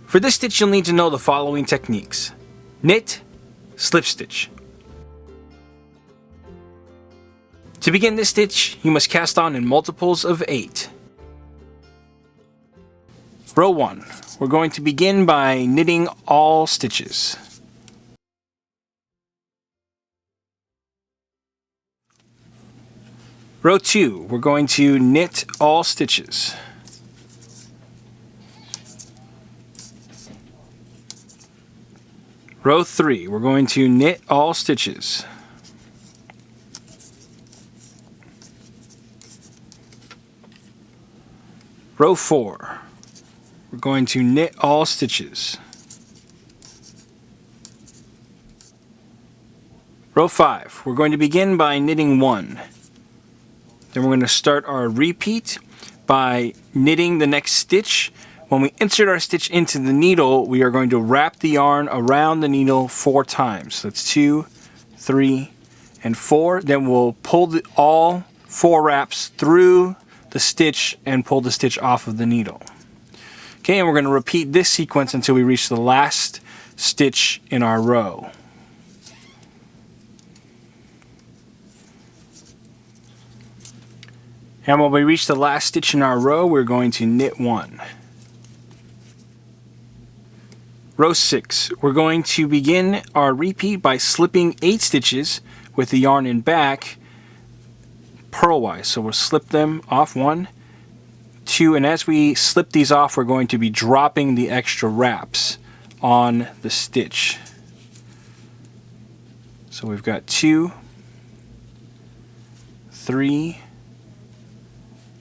For this stitch, you'll need to know the following techniques: knit, slip stitch. To begin this stitch, you must cast on in multiples of 8. Row 1. We're going to begin by knitting all stitches. Row 2. We're going to knit all stitches. Row 3. We're going to knit all stitches. Row 4. We're going to knit all stitches. Row 5. We're going to begin by knitting 1. Then we're going to start our repeat by knitting the next stitch. When we insert our stitch into the needle, we are going to wrap the yarn around the needle 4 times. So that's 2, 3, and 4. Then we'll pull all 4 wraps through the stitch and pull the stitch off of the needle. Okay, and we're going to repeat this sequence until we reach the last stitch in our row. And when we reach the last stitch in our row, we're going to knit 1. Row 6, we're going to begin our repeat by slipping 8 stitches with the yarn in back purlwise. So we'll slip them off 1, 2, and as we slip these off, we're going to be dropping the extra wraps on the stitch. So we've got 2, 3,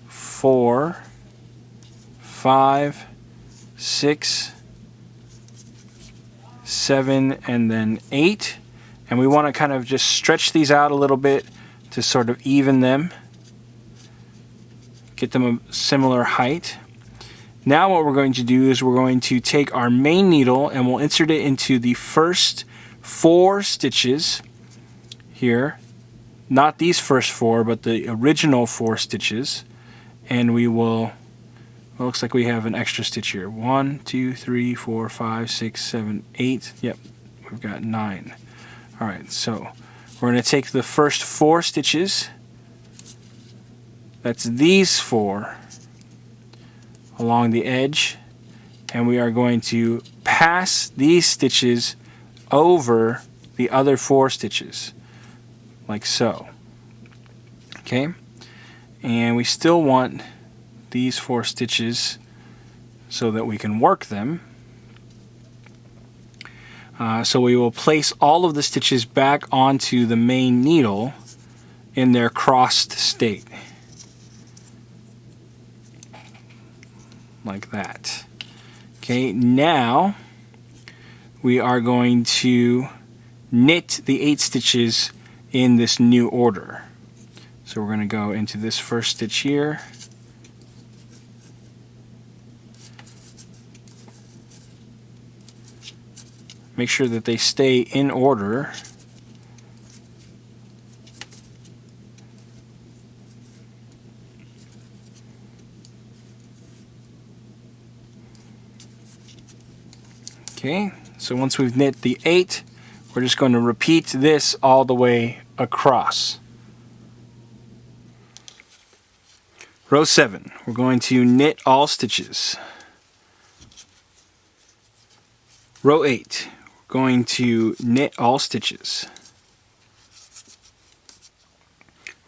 4, 5, 6, 7, and then 8. And we want to kind of just stretch these out a little bit to sort of even them. Get them a similar height. Now what we're going to do is we're going to take our main needle and we'll insert it into the first 4 stitches here. Not these first 4, but the original 4 stitches. And we will, well, it looks like we have an extra stitch here. 1, 2, 3, 4, 5, 6, 7, 8. Yep, we've got 9. Alright, so we're going to take the first 4 stitches. That's these 4 along the edge, and we are going to pass these stitches over the other 4 stitches, like so. Okay, and we still want these 4 stitches so that we can work them. So we will place all of the stitches back onto the main needle in their crossed state. Like that. Okay, now we are going to knit the 8 stitches in this new order. So we're going to go into this first stitch here. Make sure that they stay in order. Okay, so once we've knit the 8, we're just going to repeat this all the way across. Row 7, we're going to knit all stitches. Row 8, we're going to knit all stitches.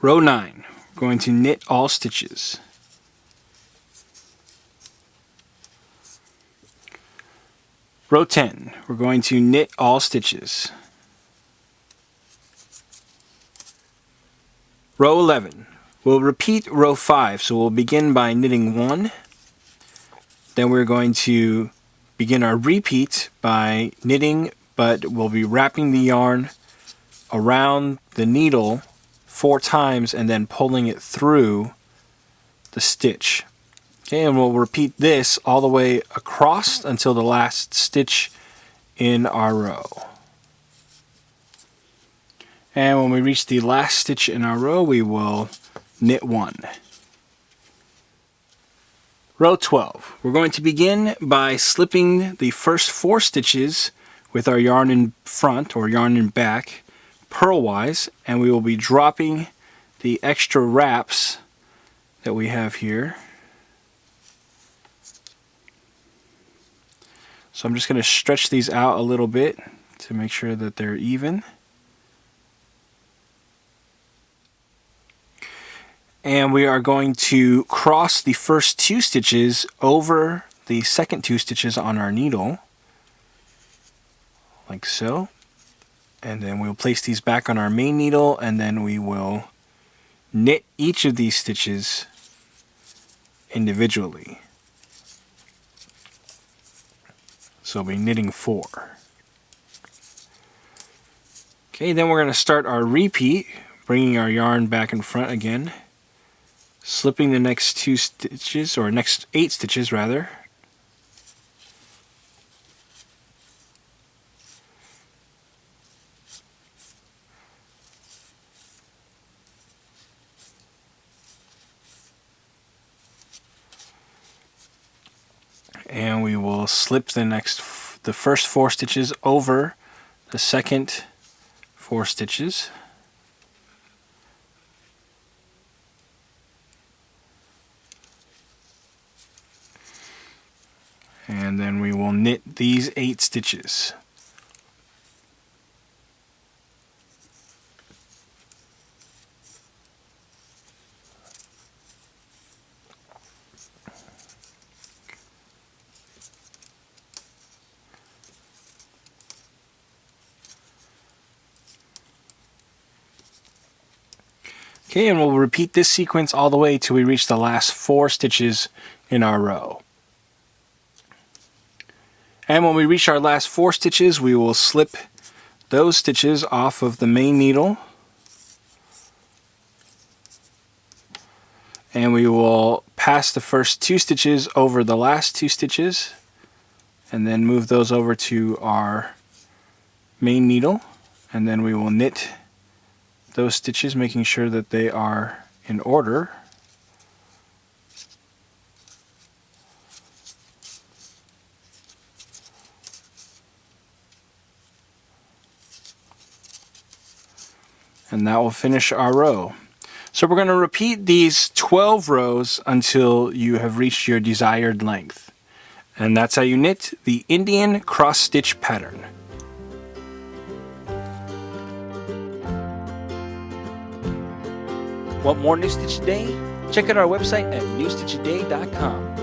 Row 9, we're going to knit all stitches. Row 10, we're going to knit all stitches. Row 11, we'll repeat row 5, so we'll begin by knitting 1. Then we're going to begin our repeat by knitting, but we'll be wrapping the yarn around the needle 4 times and then pulling it through the stitch. Okay, and we'll repeat this all the way across until the last stitch in our row. And when we reach the last stitch in our row, we will knit 1. Row 12. We're going to begin by slipping the first 4 stitches with our yarn in front or yarn in back purlwise, and we will be dropping the extra wraps that we have here. So I'm just going to stretch these out a little bit to make sure that they're even. And we are going to cross the first 2 stitches over the second 2 stitches on our needle, like so. And then we'll place these back on our main needle, and then we will knit each of these stitches individually. So we'll be knitting 4. Okay, then we're going to start our repeat, bringing our yarn back in front again, slipping the next 2 stitches, or next 8 stitches rather. And we will slip the first 4 stitches over the second 4 stitches. And then we will knit these 8 stitches. Okay, and we'll repeat this sequence all the way till we reach the last 4 stitches in our row. And when we reach our last 4 stitches, we will slip those stitches off of the main needle. And we will pass the first 2 stitches over the last 2 stitches, and then move those over to our main needle. And then we will knit those stitches, making sure that they are in order. And that will finish our row. So we're going to repeat these 12 rows until you have reached your desired length. And that's how you knit the Indian cross stitch pattern. Want more New Stitch a Day? Check out our website at newstitchaday.com.